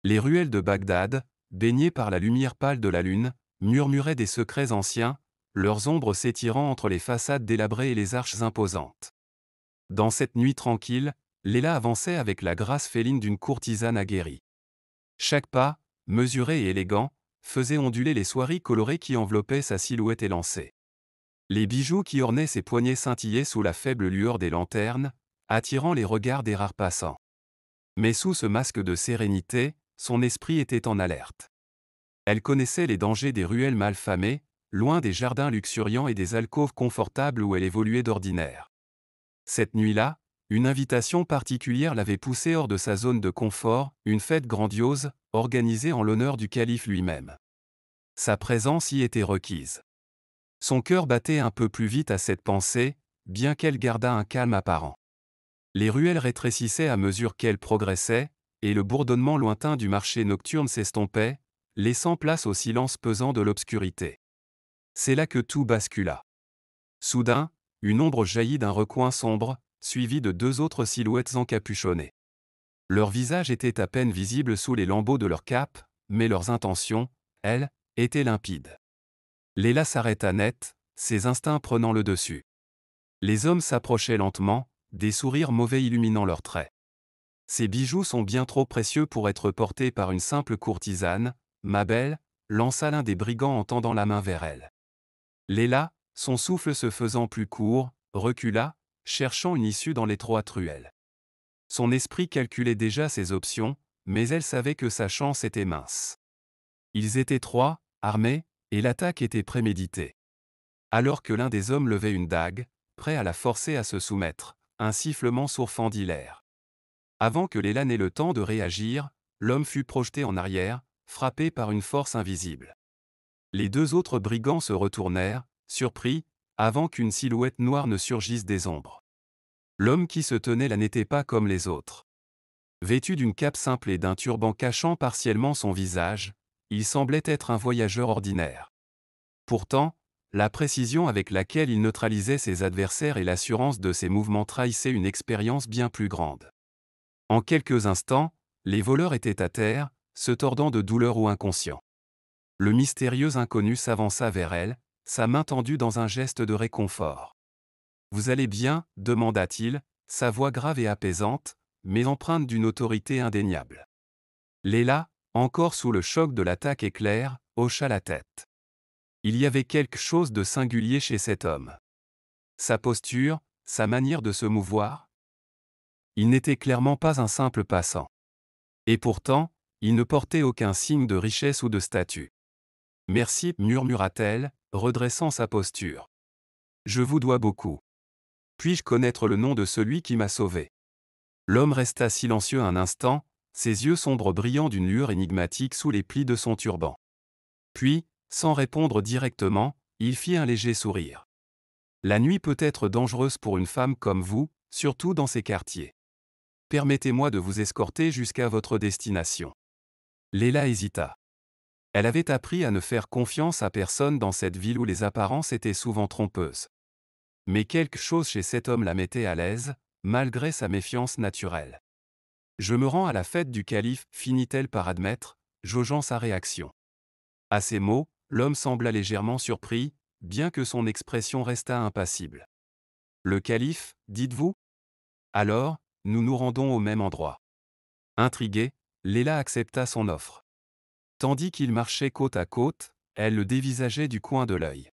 Les ruelles de Bagdad, baignées par la lumière pâle de la lune, murmuraient des secrets anciens, leurs ombres s'étirant entre les façades délabrées et les arches imposantes. Dans cette nuit tranquille, Léla avançait avec la grâce féline d'une courtisane aguerrie. Chaque pas, mesuré et élégant, faisait onduler les soieries colorées qui enveloppaient sa silhouette élancée. Les bijoux qui ornaient ses poignets scintillaient sous la faible lueur des lanternes, attirant les regards des rares passants. Mais sous ce masque de sérénité, son esprit était en alerte. Elle connaissait les dangers des ruelles mal famées, loin des jardins luxuriants et des alcôves confortables où elle évoluait d'ordinaire. Cette nuit-là, une invitation particulière l'avait poussée hors de sa zone de confort, une fête grandiose, organisée en l'honneur du calife lui-même. Sa présence y était requise. Son cœur battait un peu plus vite à cette pensée, bien qu'elle gardât un calme apparent. Les ruelles rétrécissaient à mesure qu'elle progressait, et le bourdonnement lointain du marché nocturne s'estompait, laissant place au silence pesant de l'obscurité. C'est là que tout bascula. Soudain, une ombre jaillit d'un recoin sombre, suivie de deux autres silhouettes encapuchonnées. Leurs visages étaient à peine visibles sous les lambeaux de leur cape, mais leurs intentions, elles, étaient limpides. Léla s'arrêta net, ses instincts prenant le dessus. Les hommes s'approchaient lentement, des sourires mauvais illuminant leurs traits. Ces bijoux sont bien trop précieux pour être portés par une simple courtisane, ma belle, lança l'un des brigands en tendant la main vers elle. Léla, son souffle se faisant plus court, recula, cherchant une issue dans l'étroite ruelle. Son esprit calculait déjà ses options, mais elle savait que sa chance était mince. Ils étaient trois, armés, et l'attaque était préméditée. Alors que l'un des hommes levait une dague, prêt à la forcer à se soumettre, un sifflement sourd fendit l'air. Avant que Léla n'ait le temps de réagir, l'homme fut projeté en arrière, frappé par une force invisible. Les deux autres brigands se retournèrent, surpris, avant qu'une silhouette noire ne surgisse des ombres. L'homme qui se tenait là n'était pas comme les autres. Vêtu d'une cape simple et d'un turban cachant partiellement son visage, il semblait être un voyageur ordinaire. Pourtant, la précision avec laquelle il neutralisait ses adversaires et l'assurance de ses mouvements trahissaient une expérience bien plus grande. En quelques instants, les voleurs étaient à terre, se tordant de douleur ou inconscients. Le mystérieux inconnu s'avança vers elle, sa main tendue dans un geste de réconfort. « Vous allez bien » demanda-t-il, sa voix grave et apaisante, mais empreinte d'une autorité indéniable. Léla, encore sous le choc de l'attaque éclair, hocha la tête. Il y avait quelque chose de singulier chez cet homme. Sa posture, sa manière de se mouvoir. Il n'était clairement pas un simple passant. Et pourtant, il ne portait aucun signe de richesse ou de statut. « Merci, murmura-t-elle, redressant sa posture. Je vous dois beaucoup. Puis-je connaître le nom de celui qui m'a sauvé ?» L'homme resta silencieux un instant, ses yeux sombres brillant d'une lueur énigmatique sous les plis de son turban. Puis, sans répondre directement, il fit un léger sourire. « La nuit peut être dangereuse pour une femme comme vous, surtout dans ces quartiers. Permettez-moi de vous escorter jusqu'à votre destination. » Léla hésita. Elle avait appris à ne faire confiance à personne dans cette ville où les apparences étaient souvent trompeuses. Mais quelque chose chez cet homme la mettait à l'aise, malgré sa méfiance naturelle. « Je me rends à la fête du calife, finit-elle par admettre, jaugeant sa réaction. À ces mots, l'homme sembla légèrement surpris, bien que son expression restât impassible. « Le calife, dites-vous ? Alors, nous nous rendons au même endroit. » Intriguée, Léla accepta son offre. Tandis qu'ils marchaient côte à côte, elle le dévisageait du coin de l'œil.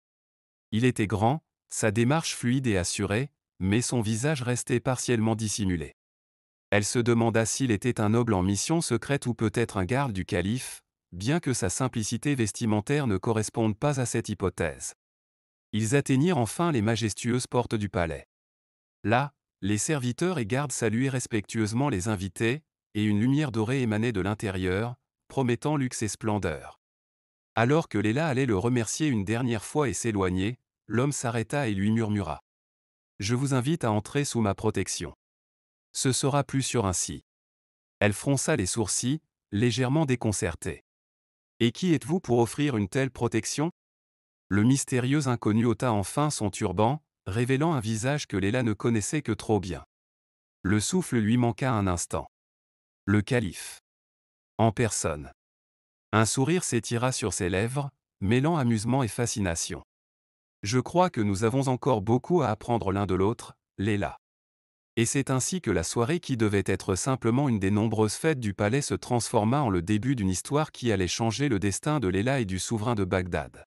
Il était grand, sa démarche fluide et assurée, mais son visage restait partiellement dissimulé. Elle se demanda s'il était un noble en mission secrète ou peut-être un garde du calife, bien que sa simplicité vestimentaire ne corresponde pas à cette hypothèse. Ils atteignirent enfin les majestueuses portes du palais. Là, les serviteurs et gardes saluaient respectueusement les invités, et une lumière dorée émanait de l'intérieur, promettant luxe et splendeur. Alors que Léla allait le remercier une dernière fois et s'éloigner, l'homme s'arrêta et lui murmura. « Je vous invite à entrer sous ma protection. Ce sera plus sûr ainsi. » Elle fronça les sourcils, légèrement déconcertée. « Et qui êtes-vous pour offrir une telle protection ?» Le mystérieux inconnu ôta enfin son turban, révélant un visage que Léla ne connaissait que trop bien. Le souffle lui manqua un instant. « Le calife. » en personne. Un sourire s'étira sur ses lèvres, mêlant amusement et fascination. Je crois que nous avons encore beaucoup à apprendre l'un de l'autre, Léla. Et c'est ainsi que la soirée qui devait être simplement une des nombreuses fêtes du palais se transforma en le début d'une histoire qui allait changer le destin de Léla et du souverain de Bagdad.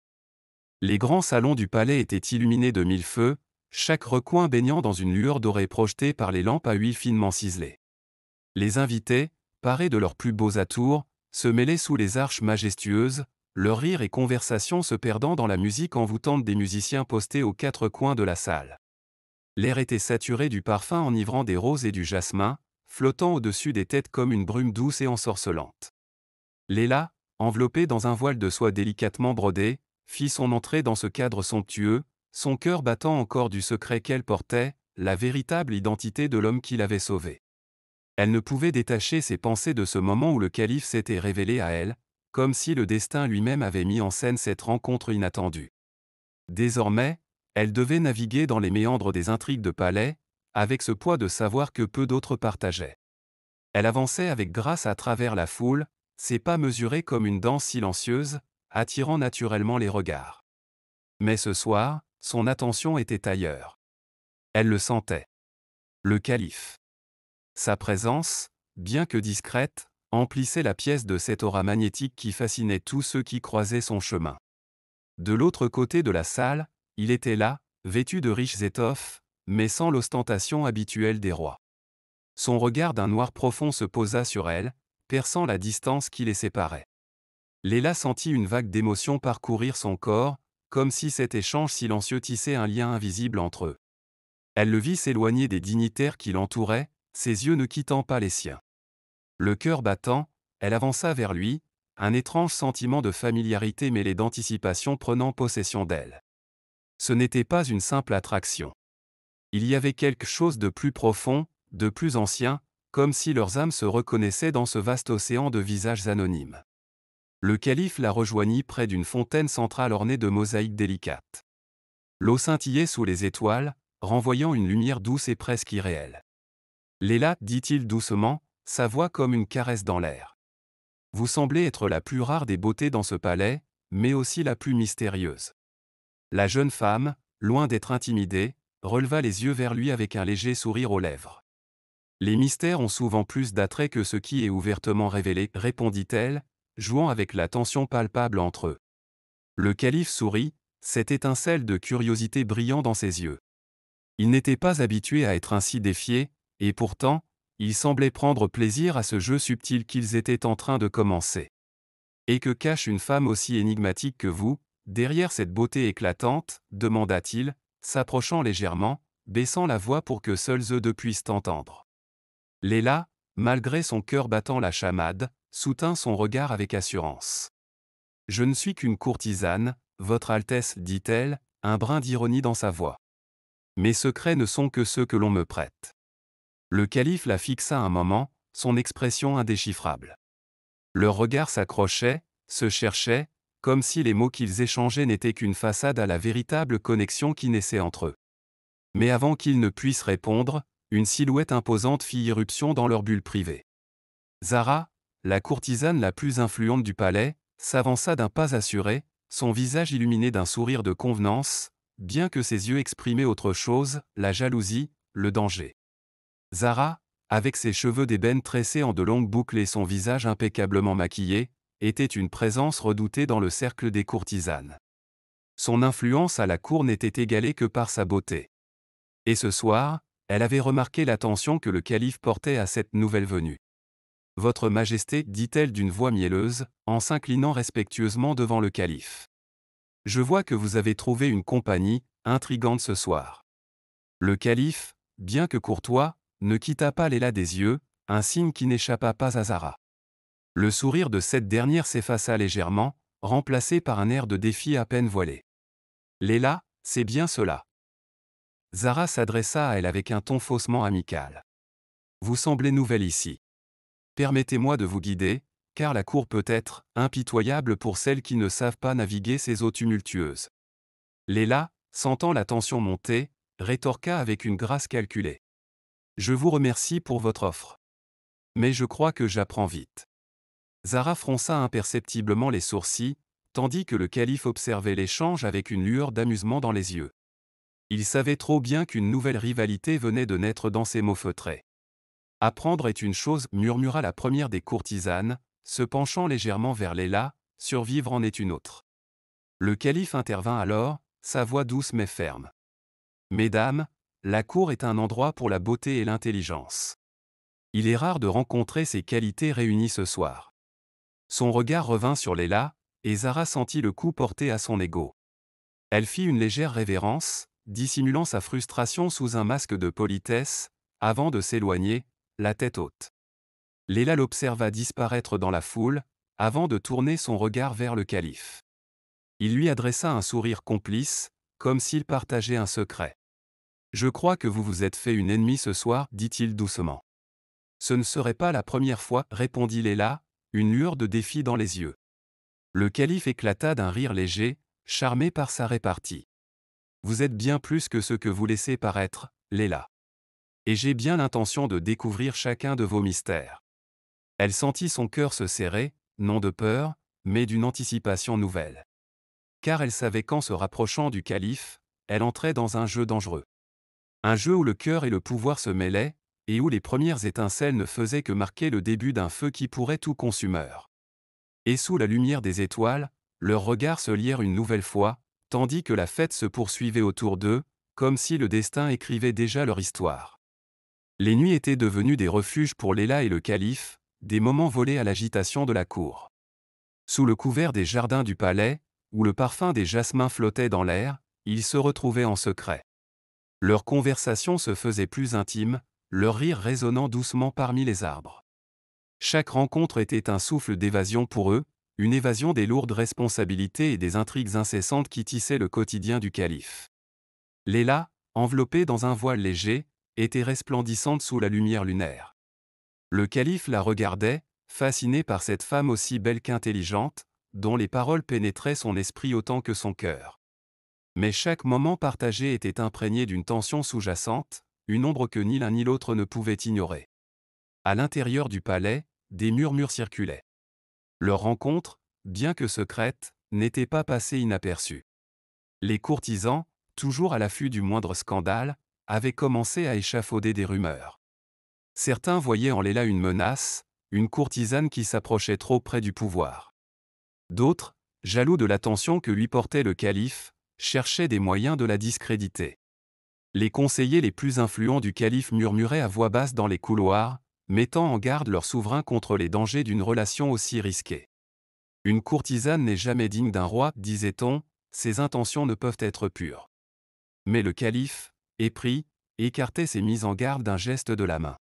Les grands salons du palais étaient illuminés de mille feux, chaque recoin baignant dans une lueur dorée projetée par les lampes à huile finement ciselées. Les invités, parés de leurs plus beaux atours, se mêlaient sous les arches majestueuses, leurs rires et conversations se perdant dans la musique envoûtante des musiciens postés aux quatre coins de la salle. L'air était saturé du parfum enivrant des roses et du jasmin, flottant au-dessus des têtes comme une brume douce et ensorcelante. Léla, enveloppée dans un voile de soie délicatement brodé, fit son entrée dans ce cadre somptueux, son cœur battant encore du secret qu'elle portait, la véritable identité de l'homme qui l'avait sauvée. Elle ne pouvait détacher ses pensées de ce moment où le calife s'était révélé à elle, comme si le destin lui-même avait mis en scène cette rencontre inattendue. Désormais, elle devait naviguer dans les méandres des intrigues de palais, avec ce poids de savoir que peu d'autres partageaient. Elle avançait avec grâce à travers la foule, ses pas mesurés comme une danse silencieuse, attirant naturellement les regards. Mais ce soir, son attention était ailleurs. Elle le sentait. Le calife. Sa présence, bien que discrète, emplissait la pièce de cette aura magnétique qui fascinait tous ceux qui croisaient son chemin. De l'autre côté de la salle, il était là, vêtu de riches étoffes, mais sans l'ostentation habituelle des rois. Son regard d'un noir profond se posa sur elle, perçant la distance qui les séparait. Léla sentit une vague d'émotion parcourir son corps, comme si cet échange silencieux tissait un lien invisible entre eux. Elle le vit s'éloigner des dignitaires qui l'entouraient, ses yeux ne quittant pas les siens. Le cœur battant, elle avança vers lui, un étrange sentiment de familiarité mêlé d'anticipation prenant possession d'elle. Ce n'était pas une simple attraction. Il y avait quelque chose de plus profond, de plus ancien, comme si leurs âmes se reconnaissaient dans ce vaste océan de visages anonymes. Le calife la rejoignit près d'une fontaine centrale ornée de mosaïques délicates. L'eau scintillait sous les étoiles, renvoyant une lumière douce et presque irréelle. Léla, dit-il doucement, sa voix comme une caresse dans l'air. Vous semblez être la plus rare des beautés dans ce palais, mais aussi la plus mystérieuse. La jeune femme, loin d'être intimidée, releva les yeux vers lui avec un léger sourire aux lèvres. Les mystères ont souvent plus d'attrait que ce qui est ouvertement révélé, répondit-elle, jouant avec la tension palpable entre eux. Le calife sourit, cette étincelle de curiosité brillant dans ses yeux. Il n'était pas habitué à être ainsi défié, et pourtant, il semblait prendre plaisir à ce jeu subtil qu'ils étaient en train de commencer. Et que cache une femme aussi énigmatique que vous, derrière cette beauté éclatante, demanda-t-il, s'approchant légèrement, baissant la voix pour que seuls eux deux puissent entendre. Léla, malgré son cœur battant la chamade, soutint son regard avec assurance. Je ne suis qu'une courtisane, Votre Altesse, dit-elle, un brin d'ironie dans sa voix. Mes secrets ne sont que ceux que l'on me prête. Le calife la fixa un moment, son expression indéchiffrable. Leurs regards s'accrochaient, se cherchaient, comme si les mots qu'ils échangeaient n'étaient qu'une façade à la véritable connexion qui naissait entre eux. Mais avant qu'ils ne puissent répondre, une silhouette imposante fit irruption dans leur bulle privée. Zara, la courtisane la plus influente du palais, s'avança d'un pas assuré, son visage illuminé d'un sourire de convenance, bien que ses yeux exprimaient autre chose, la jalousie, le danger. Zara, avec ses cheveux d'ébène tressés en de longues boucles et son visage impeccablement maquillé, était une présence redoutée dans le cercle des courtisanes. Son influence à la cour n'était égalée que par sa beauté. Et ce soir, elle avait remarqué l'attention que le calife portait à cette nouvelle venue. « Votre Majesté, dit-elle d'une voix mielleuse, en s'inclinant respectueusement devant le calife. Je vois que vous avez trouvé une compagnie, intrigante ce soir. » Le calife, bien que courtois, ne quitta pas Léla des yeux, un signe qui n'échappa pas à Zara. Le sourire de cette dernière s'effaça légèrement, remplacé par un air de défi à peine voilé. Léla, c'est bien cela. Zara s'adressa à elle avec un ton faussement amical. Vous semblez nouvelle ici. Permettez-moi de vous guider, car la cour peut être impitoyable pour celles qui ne savent pas naviguer ces eaux tumultueuses. Léla, sentant la tension monter, rétorqua avec une grâce calculée. Je vous remercie pour votre offre. Mais je crois que j'apprends vite. Zara fronça imperceptiblement les sourcils, tandis que le calife observait l'échange avec une lueur d'amusement dans les yeux. Il savait trop bien qu'une nouvelle rivalité venait de naître dans ses mots feutrés. Apprendre est une chose, murmura la première des courtisanes, se penchant légèrement vers Léla, survivre en est une autre. Le calife intervint alors, sa voix douce mais ferme. Mesdames, la cour est un endroit pour la beauté et l'intelligence. Il est rare de rencontrer ces qualités réunies ce soir. Son regard revint sur Léla, et Zara sentit le coup porté à son ego. Elle fit une légère révérence, dissimulant sa frustration sous un masque de politesse, avant de s'éloigner, la tête haute. Léla l'observa disparaître dans la foule, avant de tourner son regard vers le calife. Il lui adressa un sourire complice, comme s'il partageait un secret. « Je crois que vous vous êtes fait une ennemie ce soir, dit-il doucement. Ce ne serait pas la première fois, répondit Léla, une lueur de défi dans les yeux. Le calife éclata d'un rire léger, charmé par sa répartie. Vous êtes bien plus que ce que vous laissez paraître, Léla. Et j'ai bien l'intention de découvrir chacun de vos mystères. Elle sentit son cœur se serrer, non de peur, mais d'une anticipation nouvelle. Car elle savait qu'en se rapprochant du calife, elle entrait dans un jeu dangereux. Un jeu où le cœur et le pouvoir se mêlaient, et où les premières étincelles ne faisaient que marquer le début d'un feu qui pourrait tout consumeur. Et sous la lumière des étoiles, leurs regards se lièrent une nouvelle fois, tandis que la fête se poursuivait autour d'eux, comme si le destin écrivait déjà leur histoire. Les nuits étaient devenues des refuges pour Léla et le calife, des moments volés à l'agitation de la cour. Sous le couvert des jardins du palais, où le parfum des jasmins flottait dans l'air, ils se retrouvaient en secret. Leur conversation se faisait plus intime, leur rire résonnant doucement parmi les arbres. Chaque rencontre était un souffle d'évasion pour eux, une évasion des lourdes responsabilités et des intrigues incessantes qui tissaient le quotidien du calife. Léla, enveloppée dans un voile léger, était resplendissante sous la lumière lunaire. Le calife la regardait, fasciné par cette femme aussi belle qu'intelligente, dont les paroles pénétraient son esprit autant que son cœur. Mais chaque moment partagé était imprégné d'une tension sous-jacente, une ombre que ni l'un ni l'autre ne pouvait ignorer. À l'intérieur du palais, des murmures circulaient. Leur rencontre, bien que secrète, n'était pas passée inaperçue. Les courtisans, toujours à l'affût du moindre scandale, avaient commencé à échafauder des rumeurs. Certains voyaient en Léla une menace, une courtisane qui s'approchait trop près du pouvoir. D'autres, jaloux de l'attention que lui portait le calife, cherchaient des moyens de la discréditer. Les conseillers les plus influents du calife murmuraient à voix basse dans les couloirs, mettant en garde leur souverain contre les dangers d'une relation aussi risquée. Une courtisane n'est jamais digne d'un roi, disait-on, ses intentions ne peuvent être pures. Mais le calife, épris, écartait ces mises en garde d'un geste de la main.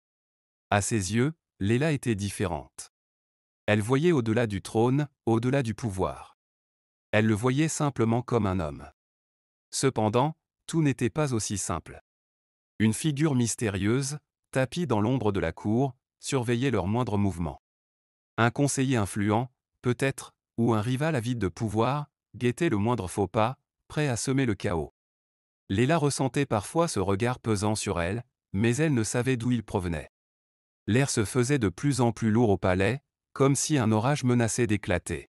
À ses yeux, Léla était différente. Elle voyait au-delà du trône, au-delà du pouvoir. Elle le voyait simplement comme un homme. Cependant, tout n'était pas aussi simple. Une figure mystérieuse, tapie dans l'ombre de la cour, surveillait leurs moindres mouvements. Un conseiller influent, peut-être, ou un rival avide de pouvoir, guettait le moindre faux pas, prêt à semer le chaos. Léla ressentait parfois ce regard pesant sur elle, mais elle ne savait d'où il provenait. L'air se faisait de plus en plus lourd au palais, comme si un orage menaçait d'éclater.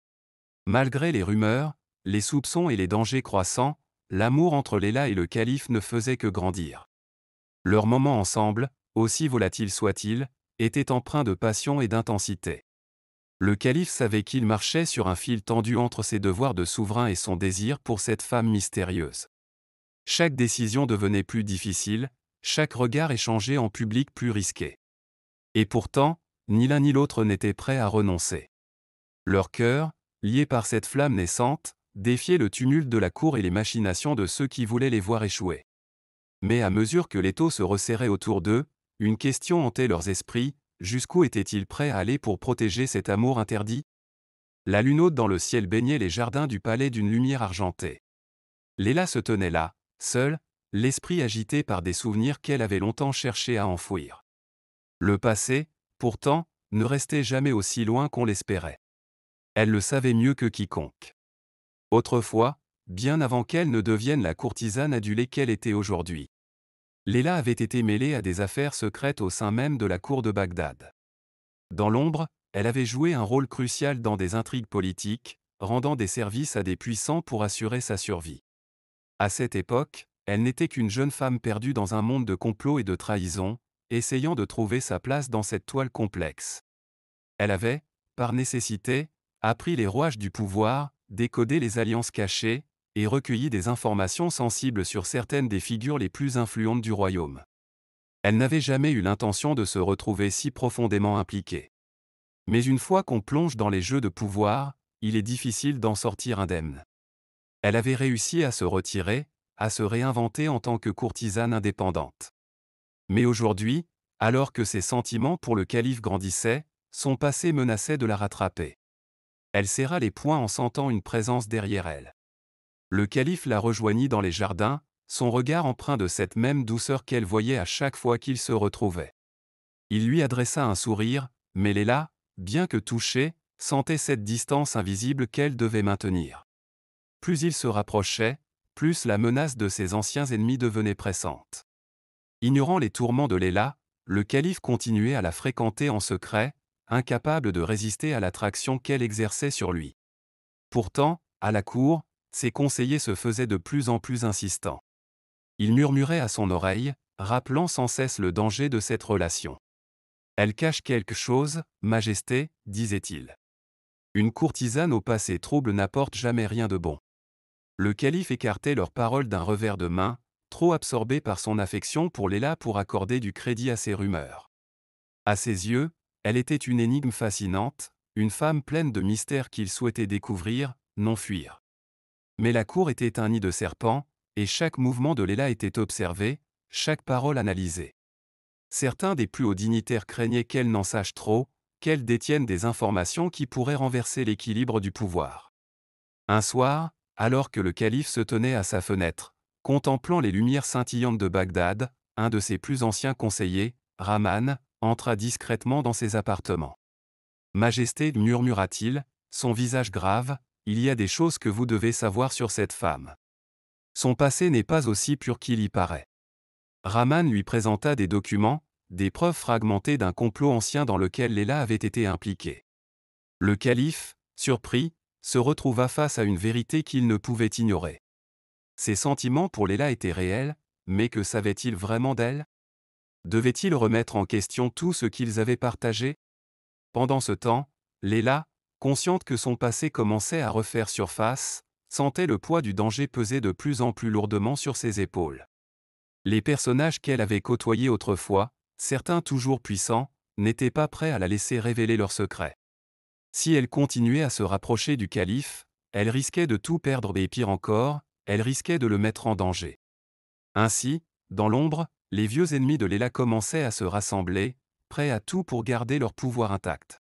Malgré les rumeurs, les soupçons et les dangers croissants, l'amour entre Léla et le calife ne faisait que grandir. Leur moment ensemble, aussi volatile soit-il, était empreint de passion et d'intensité. Le calife savait qu'il marchait sur un fil tendu entre ses devoirs de souverain et son désir pour cette femme mystérieuse. Chaque décision devenait plus difficile, chaque regard échangé en public plus risqué. Et pourtant, ni l'un ni l'autre n'était prêt à renoncer. Leur cœur, lié par cette flamme naissante, défiait le tumulte de la cour et les machinations de ceux qui voulaient les voir échouer. Mais à mesure que l'étau se resserrait autour d'eux, une question hantait leurs esprits, jusqu'où étaient-ils prêts à aller pour protéger cet amour interdit? La lune haute dans le ciel baignait les jardins du palais d'une lumière argentée. Léla se tenait là, seule, l'esprit agité par des souvenirs qu'elle avait longtemps cherché à enfouir. Le passé, pourtant, ne restait jamais aussi loin qu'on l'espérait. Elle le savait mieux que quiconque. Autrefois, bien avant qu'elle ne devienne la courtisane adulée qu'elle était aujourd'hui, Léla avait été mêlée à des affaires secrètes au sein même de la cour de Bagdad. Dans l'ombre, elle avait joué un rôle crucial dans des intrigues politiques, rendant des services à des puissants pour assurer sa survie. À cette époque, elle n'était qu'une jeune femme perdue dans un monde de complots et de trahison, essayant de trouver sa place dans cette toile complexe. Elle avait, par nécessité, appris les rouages du pouvoir, décodé les alliances cachées, et recueilli des informations sensibles sur certaines des figures les plus influentes du royaume. Elle n'avait jamais eu l'intention de se retrouver si profondément impliquée. Mais une fois qu'on plonge dans les jeux de pouvoir, il est difficile d'en sortir indemne. Elle avait réussi à se retirer, à se réinventer en tant que courtisane indépendante. Mais aujourd'hui, alors que ses sentiments pour le calife grandissaient, son passé menaçait de la rattraper. Elle serra les poings en sentant une présence derrière elle. Le calife la rejoignit dans les jardins, son regard empreint de cette même douceur qu'elle voyait à chaque fois qu'ils se retrouvaient. Il lui adressa un sourire, mais Léla, bien que touchée, sentait cette distance invisible qu'elle devait maintenir. Plus il se rapprochait, plus la menace de ses anciens ennemis devenait pressante. Ignorant les tourments de Léla, le calife continuait à la fréquenter en secret, incapable de résister à l'attraction qu'elle exerçait sur lui. Pourtant, à la cour, ses conseillers se faisaient de plus en plus insistants. Ils murmuraient à son oreille, rappelant sans cesse le danger de cette relation. « Elle cache quelque chose, Majesté, disait-il. Une courtisane au passé trouble n'apporte jamais rien de bon. » Le calife écartait leurs paroles d'un revers de main, trop absorbé par son affection pour Léla pour accorder du crédit à ses rumeurs. À ses yeux, elle était une énigme fascinante, une femme pleine de mystères qu'il souhaitait découvrir, non fuir. Mais la cour était un nid de serpents, et chaque mouvement de Léla était observé, chaque parole analysée. Certains des plus hauts dignitaires craignaient qu'elle n'en sache trop, qu'elle détienne des informations qui pourraient renverser l'équilibre du pouvoir. Un soir, alors que le calife se tenait à sa fenêtre, contemplant les lumières scintillantes de Bagdad, un de ses plus anciens conseillers, Rahman, entra discrètement dans ses appartements. « Majesté, murmura-t-il, son visage grave, il y a des choses que vous devez savoir sur cette femme. Son passé n'est pas aussi pur qu'il y paraît. » Rahman lui présenta des documents, des preuves fragmentées d'un complot ancien dans lequel Léla avait été impliquée. Le calife, surpris, se retrouva face à une vérité qu'il ne pouvait ignorer. Ses sentiments pour Léla étaient réels, mais que savait-il vraiment d'elle? Devait-il remettre en question tout ce qu'ils avaient partagé? Pendant ce temps, Léla, consciente que son passé commençait à refaire surface, sentait le poids du danger peser de plus en plus lourdement sur ses épaules. Les personnages qu'elle avait côtoyés autrefois, certains toujours puissants, n'étaient pas prêts à la laisser révéler leurs secrets. Si elle continuait à se rapprocher du calife, elle risquait de tout perdre et pire encore, elle risquait de le mettre en danger. Ainsi, dans l'ombre, les vieux ennemis de Léla commençaient à se rassembler, prêts à tout pour garder leur pouvoir intact.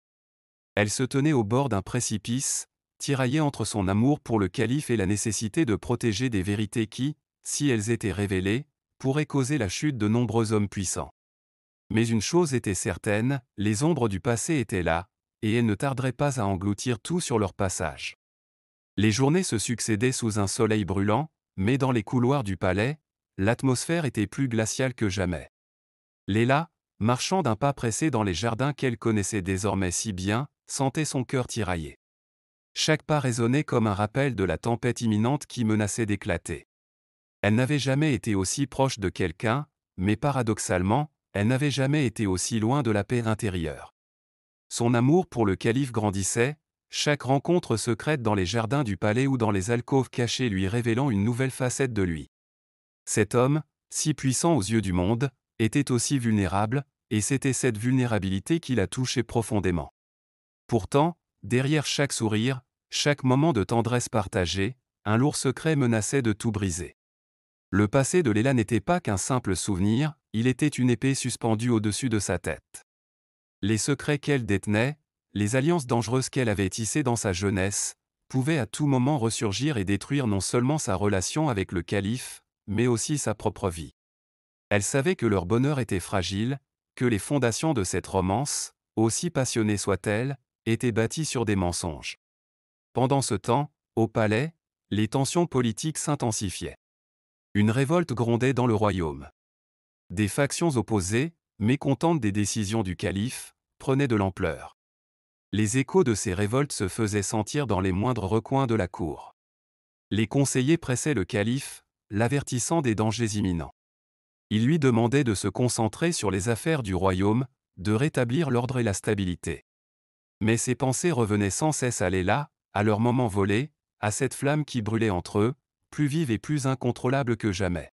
Elle se tenait au bord d'un précipice, tiraillée entre son amour pour le calife et la nécessité de protéger des vérités qui, si elles étaient révélées, pourraient causer la chute de nombreux hommes puissants. Mais une chose était certaine, les ombres du passé étaient là, et elles ne tarderaient pas à engloutir tout sur leur passage. Les journées se succédaient sous un soleil brûlant, mais dans les couloirs du palais, l'atmosphère était plus glaciale que jamais. Léla, marchant d'un pas pressé dans les jardins qu'elle connaissait désormais si bien, sentait son cœur tiraillé. Chaque pas résonnait comme un rappel de la tempête imminente qui menaçait d'éclater. Elle n'avait jamais été aussi proche de quelqu'un, mais paradoxalement, elle n'avait jamais été aussi loin de la paix intérieure. Son amour pour le calife grandissait, chaque rencontre secrète dans les jardins du palais ou dans les alcôves cachées lui révélant une nouvelle facette de lui. Cet homme, si puissant aux yeux du monde, était aussi vulnérable, et c'était cette vulnérabilité qui la touchait profondément. Pourtant, derrière chaque sourire, chaque moment de tendresse partagée, un lourd secret menaçait de tout briser. Le passé de Léla n'était pas qu'un simple souvenir, il était une épée suspendue au-dessus de sa tête. Les secrets qu'elle détenait, les alliances dangereuses qu'elle avait tissées dans sa jeunesse, pouvaient à tout moment ressurgir et détruire non seulement sa relation avec le calife, mais aussi sa propre vie. Elle savait que leur bonheur était fragile, que les fondations de cette romance, aussi passionnées soient-elles, étaient bâties sur des mensonges. Pendant ce temps, au palais, les tensions politiques s'intensifiaient. Une révolte grondait dans le royaume. Des factions opposées, mécontentes des décisions du calife, prenaient de l'ampleur. Les échos de ces révoltes se faisaient sentir dans les moindres recoins de la cour. Les conseillers pressaient le calife, l'avertissant des dangers imminents. Ils lui demandaient de se concentrer sur les affaires du royaume, de rétablir l'ordre et la stabilité. Mais ses pensées revenaient sans cesse à Léla, à leur moment volé, à cette flamme qui brûlait entre eux, plus vive et plus incontrôlable que jamais.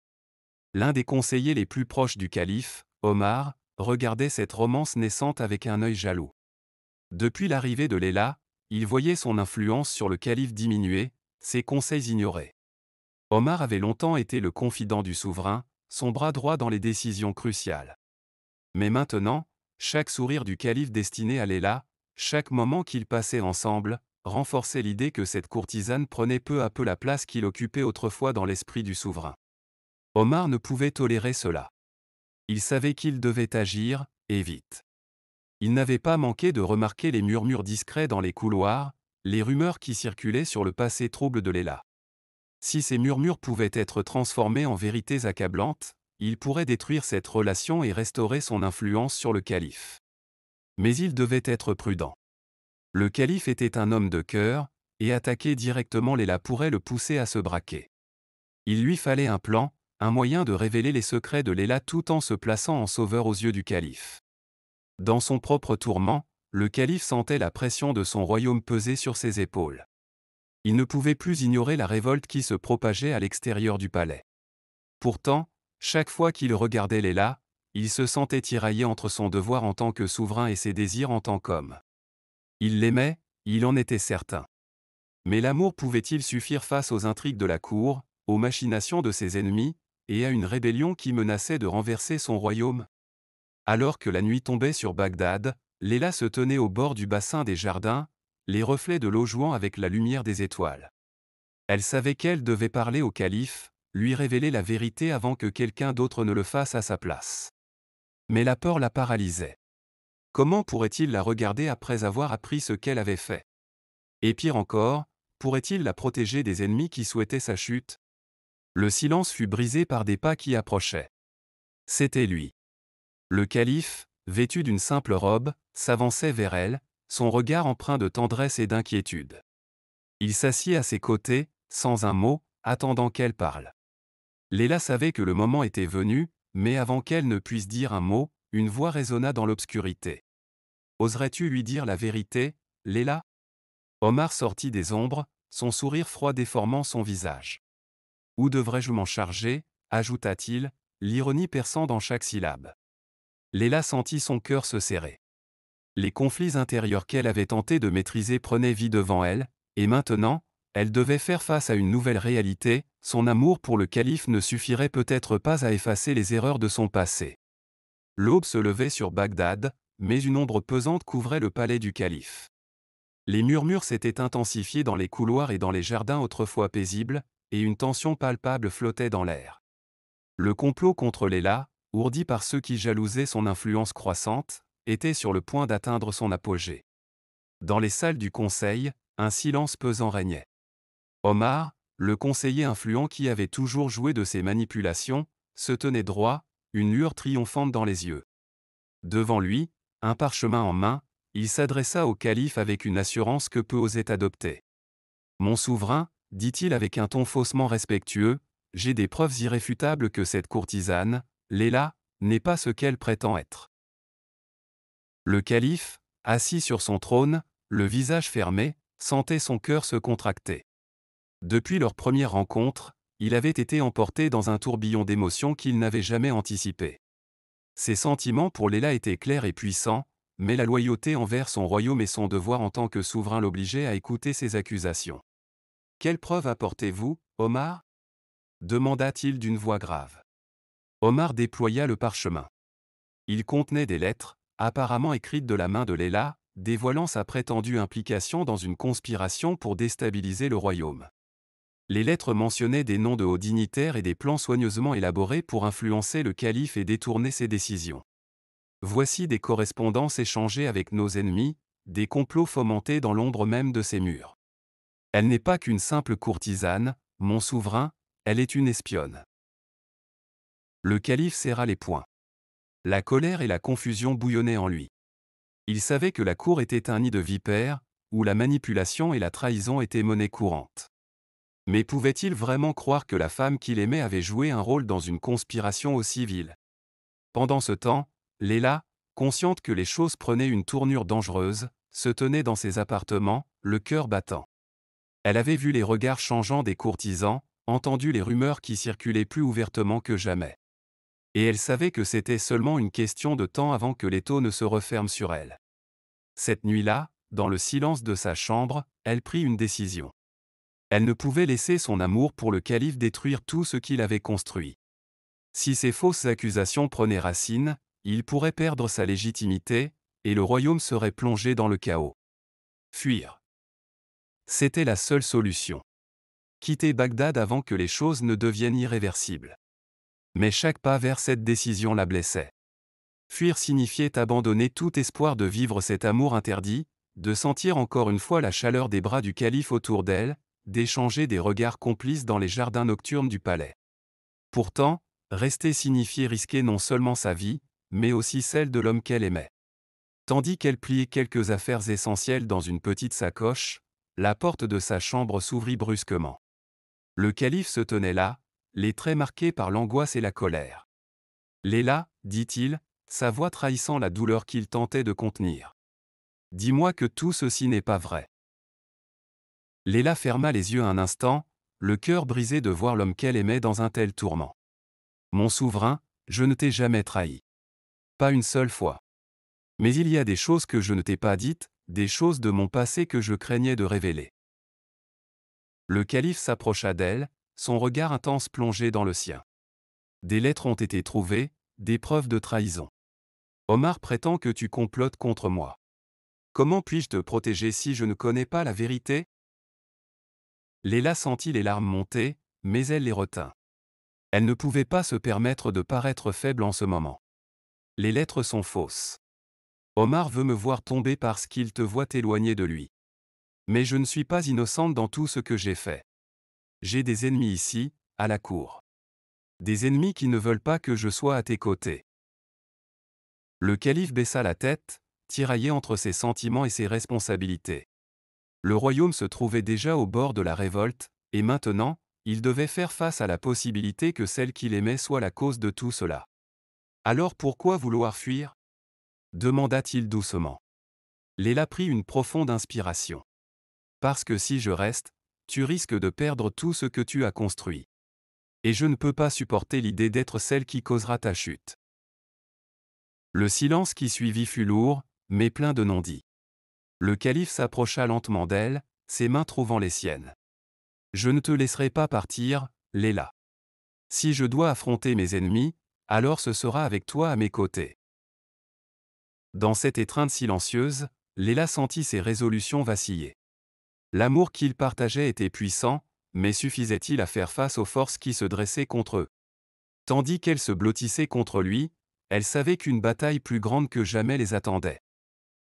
L'un des conseillers les plus proches du calife, Omar, regardait cette romance naissante avec un œil jaloux. Depuis l'arrivée de Léla, il voyait son influence sur le calife diminuer, ses conseils ignorés. Omar avait longtemps été le confident du souverain, son bras droit dans les décisions cruciales. Mais maintenant, chaque sourire du calife destiné à Léla, chaque moment qu'ils passaient ensemble, renforçait l'idée que cette courtisane prenait peu à peu la place qu'il occupait autrefois dans l'esprit du souverain. Omar ne pouvait tolérer cela. Il savait qu'il devait agir, et vite. Il n'avait pas manqué de remarquer les murmures discrets dans les couloirs, les rumeurs qui circulaient sur le passé trouble de Léla. Si ces murmures pouvaient être transformés en vérités accablantes, il pourrait détruire cette relation et restaurer son influence sur le calife. Mais il devait être prudent. Le calife était un homme de cœur, et attaquer directement Léla pourrait le pousser à se braquer. Il lui fallait un plan, un moyen de révéler les secrets de Léla tout en se plaçant en sauveur aux yeux du calife. Dans son propre tourment, le calife sentait la pression de son royaume peser sur ses épaules. Il ne pouvait plus ignorer la révolte qui se propageait à l'extérieur du palais. Pourtant, chaque fois qu'il regardait Léla, il se sentait tiraillé entre son devoir en tant que souverain et ses désirs en tant qu'homme. Il l'aimait, il en était certain. Mais l'amour pouvait-il suffire face aux intrigues de la cour, aux machinations de ses ennemis, et à une rébellion qui menaçait de renverser son royaume? Alors que la nuit tombait sur Bagdad, Léla se tenait au bord du bassin des jardins, les reflets de l'eau jouant avec la lumière des étoiles. Elle savait qu'elle devait parler au calife, lui révéler la vérité avant que quelqu'un d'autre ne le fasse à sa place. Mais la peur la paralysait. Comment pourrait-il la regarder après avoir appris ce qu'elle avait fait? Et pire encore, pourrait-il la protéger des ennemis qui souhaitaient sa chute? Le silence fut brisé par des pas qui approchaient. C'était lui. Le calife, vêtu d'une simple robe, s'avançait vers elle, son regard empreint de tendresse et d'inquiétude. Il s'assit à ses côtés, sans un mot, attendant qu'elle parle. Léla savait que le moment était venu, mais avant qu'elle ne puisse dire un mot, une voix résonna dans l'obscurité. « Oserais-tu lui dire la vérité, Léla ?» Omar sortit des ombres, son sourire froid déformant son visage. « Où devrais-je m'en charger ?» ajouta-t-il, l'ironie perçant dans chaque syllabe. Léla sentit son cœur se serrer. Les conflits intérieurs qu'elle avait tenté de maîtriser prenaient vie devant elle, et maintenant, elle devait faire face à une nouvelle réalité, son amour pour le calife ne suffirait peut-être pas à effacer les erreurs de son passé. L'aube se levait sur Bagdad, mais une ombre pesante couvrait le palais du calife. Les murmures s'étaient intensifiés dans les couloirs et dans les jardins autrefois paisibles, et une tension palpable flottait dans l'air. Le complot contre Léla, ourdi par ceux qui jalousaient son influence croissante, était sur le point d'atteindre son apogée. Dans les salles du conseil, un silence pesant régnait. Omar, le conseiller influent qui avait toujours joué de ses manipulations, se tenait droit, une lueur triomphante dans les yeux. Devant lui, un parchemin en main, il s'adressa au calife avec une assurance que peu osaient adopter. « Mon souverain, dit-il avec un ton faussement respectueux, j'ai des preuves irréfutables que cette courtisane, Léla, n'est pas ce qu'elle prétend être. » Le calife, assis sur son trône, le visage fermé, sentait son cœur se contracter. Depuis leur première rencontre, il avait été emporté dans un tourbillon d'émotions qu'il n'avait jamais anticipé. Ses sentiments pour Léla étaient clairs et puissants, mais la loyauté envers son royaume et son devoir en tant que souverain l'obligeaient à écouter ses accusations. « Quelles preuves apportez-vous, Omar ?» demanda-t-il d'une voix grave. Omar déploya le parchemin. Il contenait des lettres, apparemment écrites de la main de Léla, dévoilant sa prétendue implication dans une conspiration pour déstabiliser le royaume. Les lettres mentionnaient des noms de hauts dignitaires et des plans soigneusement élaborés pour influencer le calife et détourner ses décisions. Voici des correspondances échangées avec nos ennemis, des complots fomentés dans l'ombre même de ces murs. Elle n'est pas qu'une simple courtisane, mon souverain, elle est une espionne. Le calife serra les poings. La colère et la confusion bouillonnaient en lui. Il savait que la cour était un nid de vipères, où la manipulation et la trahison étaient monnaie courante. Mais pouvait-il vraiment croire que la femme qu'il aimait avait joué un rôle dans une conspiration aussi vile? Pendant ce temps, Léla, consciente que les choses prenaient une tournure dangereuse, se tenait dans ses appartements, le cœur battant. Elle avait vu les regards changeants des courtisans, entendu les rumeurs qui circulaient plus ouvertement que jamais. Et elle savait que c'était seulement une question de temps avant que l'étau ne se referme sur elle. Cette nuit-là, dans le silence de sa chambre, elle prit une décision. Elle ne pouvait laisser son amour pour le calife détruire tout ce qu'il avait construit. Si ces fausses accusations prenaient racine, il pourrait perdre sa légitimité, et le royaume serait plongé dans le chaos. Fuir. C'était la seule solution. Quitter Bagdad avant que les choses ne deviennent irréversibles. Mais chaque pas vers cette décision la blessait. Fuir signifiait abandonner tout espoir de vivre cet amour interdit, de sentir encore une fois la chaleur des bras du calife autour d'elle, d'échanger des regards complices dans les jardins nocturnes du palais. Pourtant, rester signifiait risquer non seulement sa vie, mais aussi celle de l'homme qu'elle aimait. Tandis qu'elle pliait quelques affaires essentielles dans une petite sacoche, la porte de sa chambre s'ouvrit brusquement. Le calife se tenait là, les traits marqués par l'angoisse et la colère. « Léla, dit-il, sa voix trahissant la douleur qu'il tentait de contenir. Dis-moi que tout ceci n'est pas vrai. » Léla ferma les yeux un instant, le cœur brisé de voir l'homme qu'elle aimait dans un tel tourment. « Mon souverain, je ne t'ai jamais trahi. Pas une seule fois. Mais il y a des choses que je ne t'ai pas dites, des choses de mon passé que je craignais de révéler. » Le calife s'approcha d'elle, son regard intense plongé dans le sien. « Des lettres ont été trouvées, des preuves de trahison. Omar prétend que tu complotes contre moi. Comment puis-je te protéger si je ne connais pas la vérité ?» Léla sentit les larmes monter, mais elle les retint. Elle ne pouvait pas se permettre de paraître faible en ce moment. « Les lettres sont fausses. Omar veut me voir tomber parce qu'il te voit t'éloigner de lui. Mais je ne suis pas innocente dans tout ce que j'ai fait. J'ai des ennemis ici, à la cour. Des ennemis qui ne veulent pas que je sois à tes côtés. » Le calife baissa la tête, tiraillé entre ses sentiments et ses responsabilités. Le royaume se trouvait déjà au bord de la révolte, et maintenant, il devait faire face à la possibilité que celle qu'il aimait soit la cause de tout cela. « Alors pourquoi vouloir fuir ?» demanda-t-il doucement. Léla prit une profonde inspiration. « Parce que si je reste, tu risques de perdre tout ce que tu as construit. Et je ne peux pas supporter l'idée d'être celle qui causera ta chute. » Le silence qui suivit fut lourd, mais plein de non-dits. Le calife s'approcha lentement d'elle, ses mains trouvant les siennes. « Je ne te laisserai pas partir, Léla. Si je dois affronter mes ennemis, alors ce sera avec toi à mes côtés. » Dans cette étreinte silencieuse, Léla sentit ses résolutions vaciller. L'amour qu'ils partageaient était puissant, mais suffisait-il à faire face aux forces qui se dressaient contre eux? Tandis qu'elle se blottissait contre lui, elle savait qu'une bataille plus grande que jamais les attendait.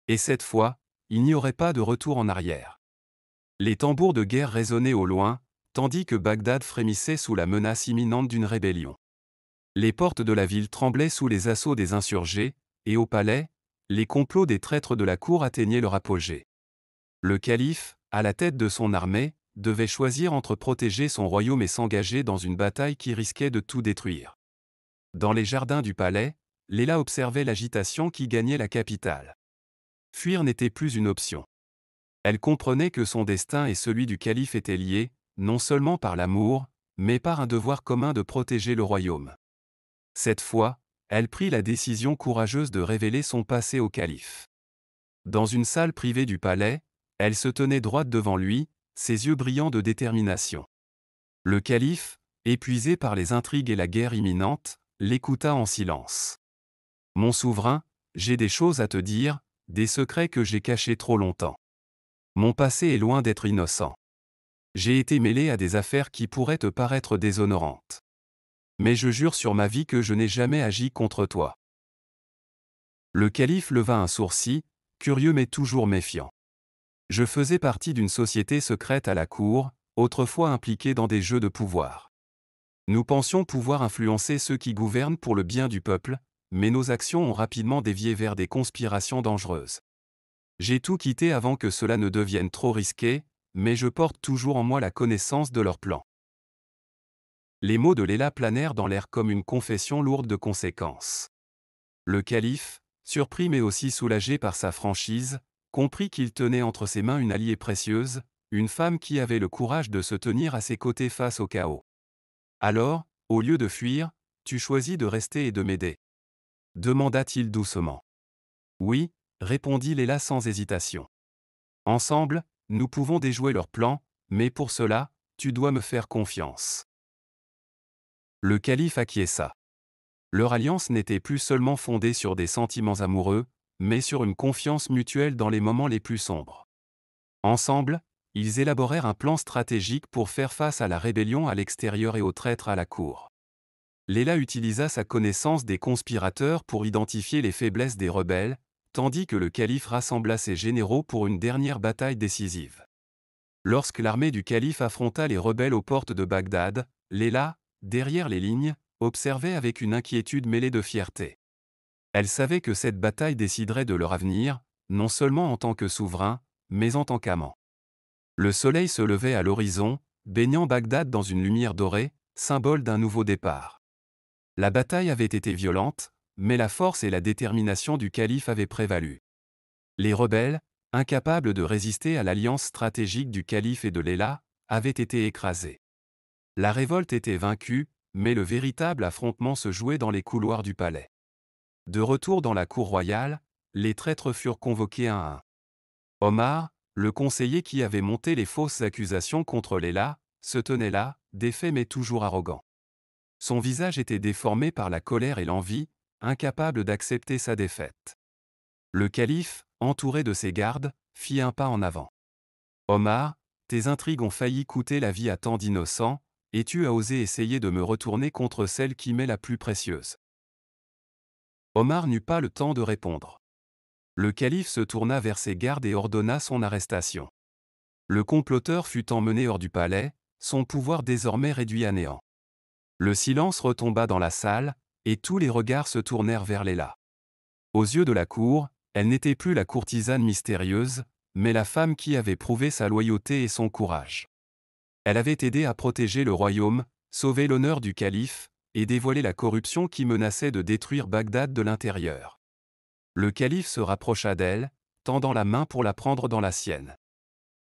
Et cette fois, il n'y aurait pas de retour en arrière. Les tambours de guerre résonnaient au loin, tandis que Bagdad frémissait sous la menace imminente d'une rébellion. Les portes de la ville tremblaient sous les assauts des insurgés, et au palais, les complots des traîtres de la cour atteignaient leur apogée. Le calife, à la tête de son armée, devait choisir entre protéger son royaume et s'engager dans une bataille qui risquait de tout détruire. Dans les jardins du palais, Léla observait l'agitation qui gagnait la capitale. Fuir n'était plus une option. Elle comprenait que son destin et celui du calife étaient liés, non seulement par l'amour, mais par un devoir commun de protéger le royaume. Cette fois, elle prit la décision courageuse de révéler son passé au calife. Dans une salle privée du palais, elle se tenait droite devant lui, ses yeux brillants de détermination. Le calife, épuisé par les intrigues et la guerre imminente, l'écouta en silence. « Mon souverain, j'ai des choses à te dire, des secrets que j'ai cachés trop longtemps. Mon passé est loin d'être innocent. J'ai été mêlé à des affaires qui pourraient te paraître déshonorantes. Mais je jure sur ma vie que je n'ai jamais agi contre toi. » Le calife leva un sourcil, curieux mais toujours méfiant. « Je faisais partie d'une société secrète à la cour, autrefois impliquée dans des jeux de pouvoir. Nous pensions pouvoir influencer ceux qui gouvernent pour le bien du peuple, mais nos actions ont rapidement dévié vers des conspirations dangereuses. J'ai tout quitté avant que cela ne devienne trop risqué, mais je porte toujours en moi la connaissance de leur plan. Les mots de Léla planèrent dans l'air comme une confession lourde de conséquences. Le calife, surpris mais aussi soulagé par sa franchise, comprit qu'il tenait entre ses mains une alliée précieuse, une femme qui avait le courage de se tenir à ses côtés face au chaos. Alors, au lieu de fuir, tu choisis de rester et de m'aider. Demanda-t-il doucement. Oui, répondit Léla sans hésitation. Ensemble, nous pouvons déjouer leur plan, mais pour cela, tu dois me faire confiance. Le calife acquiesça. Leur alliance n'était plus seulement fondée sur des sentiments amoureux, mais sur une confiance mutuelle dans les moments les plus sombres. Ensemble, ils élaborèrent un plan stratégique pour faire face à la rébellion à l'extérieur et aux traîtres à la cour. Léla utilisa sa connaissance des conspirateurs pour identifier les faiblesses des rebelles, tandis que le calife rassembla ses généraux pour une dernière bataille décisive. Lorsque l'armée du calife affronta les rebelles aux portes de Bagdad, Léla, derrière les lignes, observait avec une inquiétude mêlée de fierté. Elle savait que cette bataille déciderait de leur avenir, non seulement en tant que souverain, mais en tant qu'amant. Le soleil se levait à l'horizon, baignant Bagdad dans une lumière dorée, symbole d'un nouveau départ. La bataille avait été violente, mais la force et la détermination du calife avaient prévalu. Les rebelles, incapables de résister à l'alliance stratégique du calife et de Léla, avaient été écrasés. La révolte était vaincue, mais le véritable affrontement se jouait dans les couloirs du palais. De retour dans la cour royale, les traîtres furent convoqués un à un. Omar, le conseiller qui avait monté les fausses accusations contre Léla, se tenait là, défait mais toujours arrogant. Son visage était déformé par la colère et l'envie, incapable d'accepter sa défaite. Le calife, entouré de ses gardes, fit un pas en avant. Omar, tes intrigues ont failli coûter la vie à tant d'innocents, et tu as osé essayer de me retourner contre celle qui m'est la plus précieuse. Omar n'eut pas le temps de répondre. Le calife se tourna vers ses gardes et ordonna son arrestation. Le comploteur fut emmené hors du palais, son pouvoir désormais réduit à néant. Le silence retomba dans la salle, et tous les regards se tournèrent vers Léla. Aux yeux de la cour, elle n'était plus la courtisane mystérieuse, mais la femme qui avait prouvé sa loyauté et son courage. Elle avait aidé à protéger le royaume, sauver l'honneur du calife, et dévoiler la corruption qui menaçait de détruire Bagdad de l'intérieur. Le calife se rapprocha d'elle, tendant la main pour la prendre dans la sienne.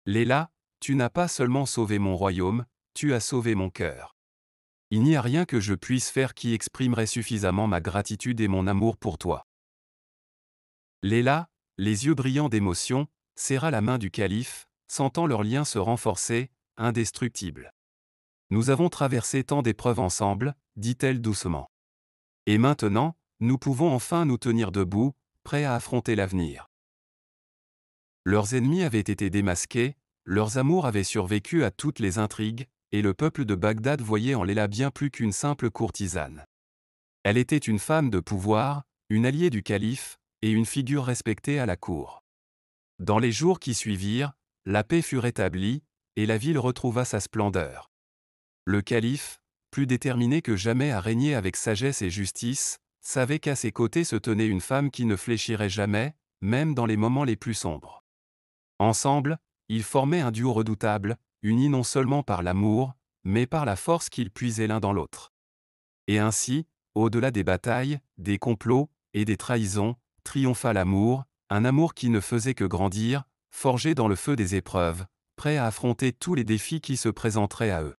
Léla, tu n'as pas seulement sauvé mon royaume, tu as sauvé mon cœur. Il n'y a rien que je puisse faire qui exprimerait suffisamment ma gratitude et mon amour pour toi. Léla, les yeux brillants d'émotion, serra la main du calife, sentant leur lien se renforcer, indestructible. Nous avons traversé tant d'épreuves ensemble, dit-elle doucement. Et maintenant, nous pouvons enfin nous tenir debout, prêts à affronter l'avenir. Leurs ennemis avaient été démasqués, leurs amours avaient survécu à toutes les intrigues, et le peuple de Bagdad voyait en Léla bien plus qu'une simple courtisane. Elle était une femme de pouvoir, une alliée du calife, et une figure respectée à la cour. Dans les jours qui suivirent, la paix fut rétablie, et la ville retrouva sa splendeur. Le calife, plus déterminé que jamais à régner avec sagesse et justice, savait qu'à ses côtés se tenait une femme qui ne fléchirait jamais, même dans les moments les plus sombres. Ensemble, ils formaient un duo redoutable, uni non seulement par l'amour, mais par la force qu'ils puisaient l'un dans l'autre. Et ainsi, au-delà des batailles, des complots, et des trahisons, triompha l'amour, un amour qui ne faisait que grandir, forgé dans le feu des épreuves, prêt à affronter tous les défis qui se présenteraient à eux.